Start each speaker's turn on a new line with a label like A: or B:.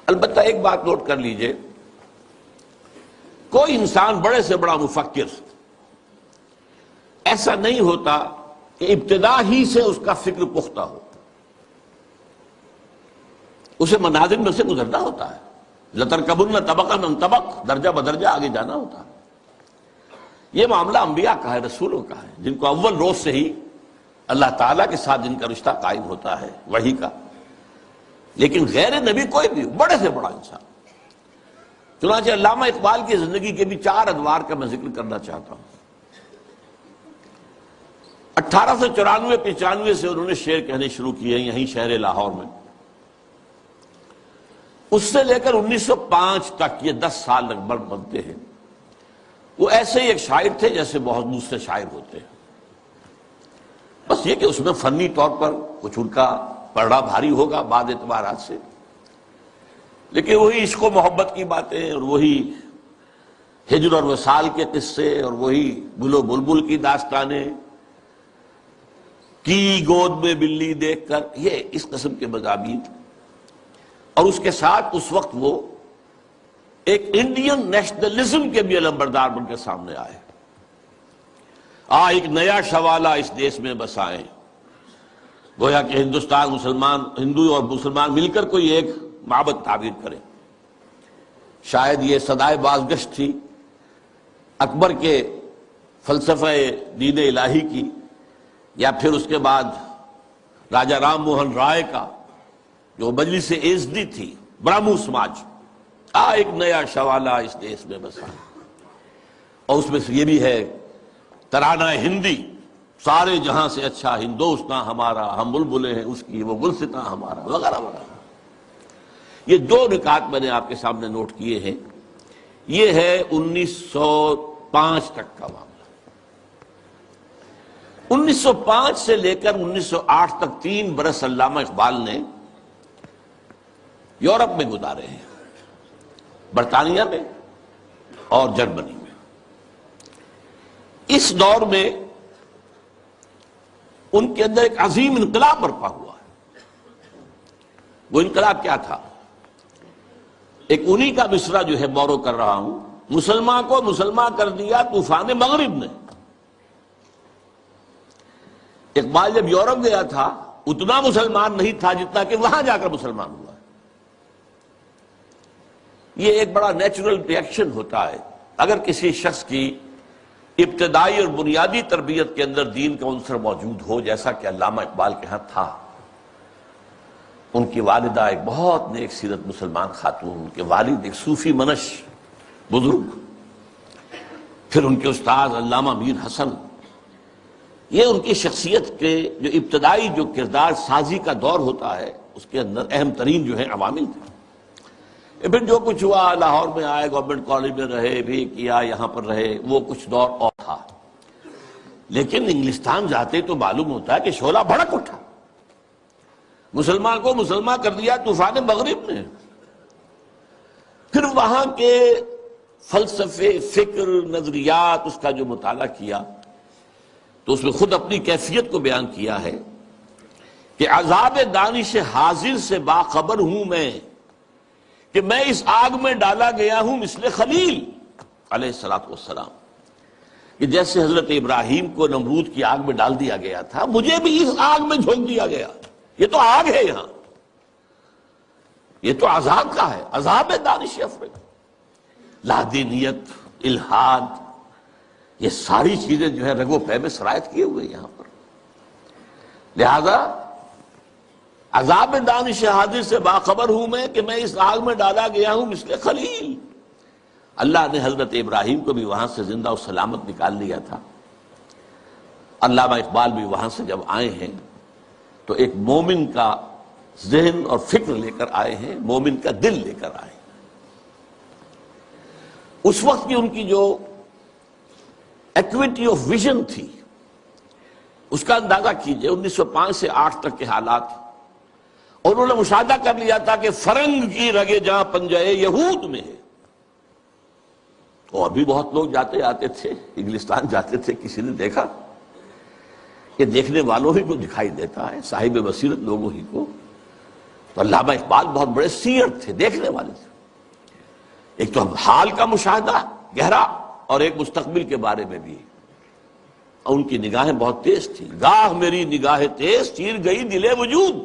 A: البتہ ایک بات نوٹ کر لیجئے، کوئی انسان بڑے سے بڑا مفکر ایسا نہیں ہوتا کہ ابتدا ہی سے اس کا فکر پختہ ہو، اسے منازل میں سے گزرنا ہوتا ہے. لَتَرْكَبُنَّ طَبَقًا عَنْ طَبَقٍ، درجہ بدرجہ آگے جانا ہوتا ہے. یہ معاملہ انبیاء کا ہے، رسولوں کا ہے، جن کو اول روز سے ہی اللہ تعالیٰ کے ساتھ جن کا رشتہ قائم ہوتا ہے وحی کا. لیکن غیر نبی کوئی بھی بڑے سے بڑا انسان. چنانچہ علامہ اقبال کی زندگی کے بھی 4 ادوار کا میں ذکر کرنا چاہتا ہوں. 1894-95 سے انہوں نے شعر کہنے شروع کیے یہیں شہر لاہور میں. اس سے لے کر 1905 تک یہ 10 سال لگ بھگ بنتے ہیں. وہ ایسے ہی ایک شاعر تھے جیسے بہت دوسرے شاعر ہوتے ہیں، بس یہ کہ اس میں فنی طور پر کچھ ان کا پڑھنا بھاری ہوگا بعض اعتبارات سے، لیکن وہی عشق و محبت کی باتیں اور وہی ہجر اور وصال کے قصے اور وہی گل و بلبل کی داستانیں، کی گود میں بلی دیکھ کر، یہ اس قسم کے مضامین. اور اس کے ساتھ اس وقت وہ ایک انڈین نیشنلزم کے بھی علمبردار بن کے سامنے آئے. ایک نیا شوالہ اس دیش میں بسائیں، گویا کہ ہندوستان مسلمان، ہندو اور مسلمان مل کر کوئی ایک معبد تعمیر کریں. شاید یہ صدائے بازگشت تھی اکبر کے فلسفہ دین الہی کی، یا پھر اس کے بعد راجہ رام موہن رائے کا جو مجلس عزتی تھی، برہمو سماج. ایک نیا شوالہ اس دیش میں بسا. اور اس میں سے یہ بھی ہے ترانہ ہندی، سارے جہاں سے اچھا ہندوستاں ہمارا، ہم بلبلیں ہیں اس کی، وہ گلستاں ہمارا، وغیرہ وغیرہ. یہ 2 نکات میں نے آپ کے سامنے نوٹ کیے ہیں. یہ ہے 1905 تک کا معاملہ. 1905 سے لے کر 1908 تک 3 برس علامہ اقبال نے یورپ میں گزارے ہیں، برطانیہ میں اور جرمنی میں. اس دور میں ان کے اندر ایک عظیم انقلاب برپا ہوا ہے. وہ انقلاب کیا تھا؟ ایک انہی کا مصرع جو ہے بورو کر رہا ہوں: مسلمان کو مسلمان کر دیا طوفان مغرب نے. اقبال جب یورپ گیا تھا اتنا مسلمان نہیں تھا جتنا کہ وہاں جا کر مسلمان ہوا ہے. یہ ایک بڑا نیچرل ریئیکشن ہوتا ہے اگر کسی شخص کی ابتدائی اور بنیادی تربیت کے اندر دین کا عنصر موجود ہو، جیسا کہ علامہ اقبال کے ہاں تھا. ان کی والدہ ایک بہت نیک سیرت مسلمان خاتون، ان کے والد ایک صوفی منش بزرگ، پھر ان کے استاد علامہ میر حسن. یہ ان کی شخصیت کے جو ابتدائی جو کردار سازی کا دور ہوتا ہے اس کے اندر اہم ترین جو ہے عوامل تھے. پھر جو کچھ ہوا، لاہور میں آئے، گورنمنٹ کالج میں رہے بھی کیا، یہاں پر رہے، وہ کچھ دور اور تھا. لیکن انگلستان جاتے تو معلوم ہوتا ہے کہ شعلہ بھڑک اٹھا. مسلمان کو مسلمان کر دیا طوفان مغرب نے. پھر وہاں کے فلسفے، فکر، نظریات، اس کا جو مطالعہ کیا تو اس میں خود اپنی کیفیت کو بیان کیا ہے کہ عذاب دانش حاضر سے باخبر ہوں میں کہ میں اس آگ میں ڈالا گیا ہوں مثل خلیل علیہ السلام. کہ جیسے حضرت ابراہیم کو نمرود کی آگ میں ڈال دیا گیا تھا، مجھے بھی اس آگ میں جھونک دیا گیا. یہ تو آگ ہے، یہاں یہ تو عذاب کا ہے، عذاب دانش افریقہ. لادینیت، الحاد، یہ ساری چیزیں جو ہے رگ و پے میں سرایت کیے ہوئے یہاں پر. لہذا عذاب دانش حاضر سے باخبر ہوں میں کہ میں اس آگ میں ڈالا گیا ہوں مثل خلیل. اللہ نے حضرت ابراہیم کو بھی وہاں سے زندہ و سلامت نکال لیا تھا. علامہ اقبال بھی وہاں سے جب آئے ہیں تو ایک مومن کا ذہن اور فکر لے کر آئے ہیں، مومن کا دل لے کر آئے. اس وقت کی ان کی جو ایکویٹی آف ویژن تھی اس کا اندازہ کیجئے. 1905 سے 8 تک کے حالات، اور انہوں نے مشاہدہ کر لیا تھا کہ فرنگ کی رگے جہاں پنجے یہود میں ہے. اور بھی بہت لوگ جاتے آتے تھے، انگلستان جاتے تھے. کسی نے دیکھا کہ دیکھنے والوں ہی کو دکھائی دیتا ہے، صاحب بصیرت لوگوں ہی کو، تو علامہ اقبال بہت بڑے سیر تھے، دیکھنے والے تھے، ایک تو حال کا مشاہدہ گہرا اور ایک مستقبل کے بارے میں بھی، اور ان کی نگاہیں بہت تیز تھی. گاہ میری نگاہ تیز چیر گئی دل وجود،